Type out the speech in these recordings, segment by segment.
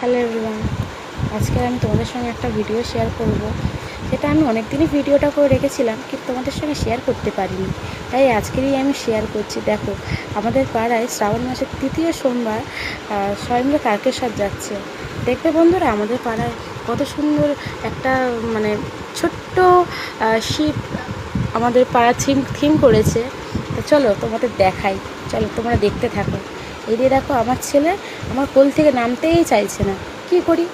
Hello everyone, আজকে আমি তোমাদের সঙ্গে একটা ভিডিও শেয়ার করব। যেটা আমি অনেক দিনই ভিডিওটা করে রেখেছিলাম, কিন্তু তোমাদের সঙ্গে শেয়ার করতে পারিনি, তাই আজকেরই আমি শেয়ার করছি। দেখো, আমাদের পাড়ায় শ্রাবণ মাসের তৃতীয় সোমবার স্বয়ংবর তারকেশ্বর যাচ্ছে। দেখবে বন্ধুরা, আমাদের পাড়ায় কত সুন্দর একটা ছোট্ট শিব আমাদের পাড়া থিম করেছে। তো চলো তোমাদের দেখাই, চলো তোমরা দেখতে থাকো। এই দিয়ে দেখো, আমার ছেলে আমার কোল থেকে নামতেই চাইছে না, কি করি?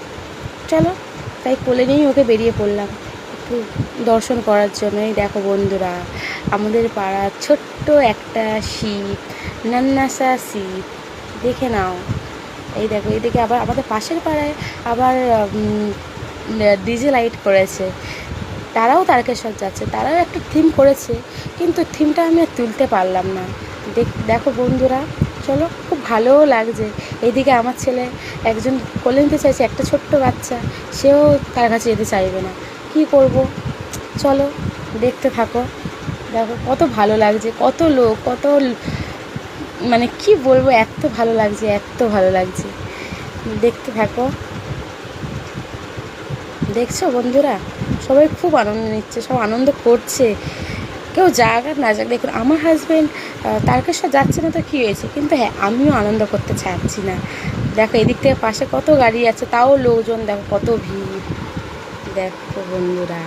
চলো, তাই কোলে নিয়েই ওকে বেরিয়ে পড়লাম একটু দর্শন করার জন্য। এই দেখো বন্ধুরা, আমাদের পাড়ার ছোট্ট একটা শিব, নান্নাসা শিব, দেখে নাও। এই দেখো, এইদিকে আবার আমাদের পাশের পাড়ায় আবার ডিজে লাইট করেছে, তারাও তারকেশ্বর যাচ্ছে, তারাও একটা থিম করেছে, কিন্তু থিমটা আমি আর তুলতে পারলাম না। দেখো বন্ধুরা, চলো, খুব ভালোও লাগছে। এইদিকে আমার ছেলে একজন কোলে নিতে চাইছে, একটা ছোট্ট বাচ্চা, সেও তার কাছে যেতে চাইবে না, কি করব? চলো দেখতে থাকো। দেখো কত ভালো লাগছে, কত লোক, কত কি বলবো, এত ভালো লাগছে, এত ভালো লাগছে। দেখতে থাকো। দেখছো বন্ধুরা, সবাই খুব আনন্দ নিচ্ছে, সব আনন্দ করছে, কেউ যাক আর না যাক। দেখুন, আমার হাজব্যান্ড তারকেশ্বর যাচ্ছে না তো কী হয়েছে, কিন্তু হ্যাঁ, আমিও আনন্দ করতে চাচ্ছি না। দেখো, এদিক থেকে পাশে কত গাড়ি আছে, তাও লোকজন, দেখো কত ভিড়। দেখো বন্ধুরা।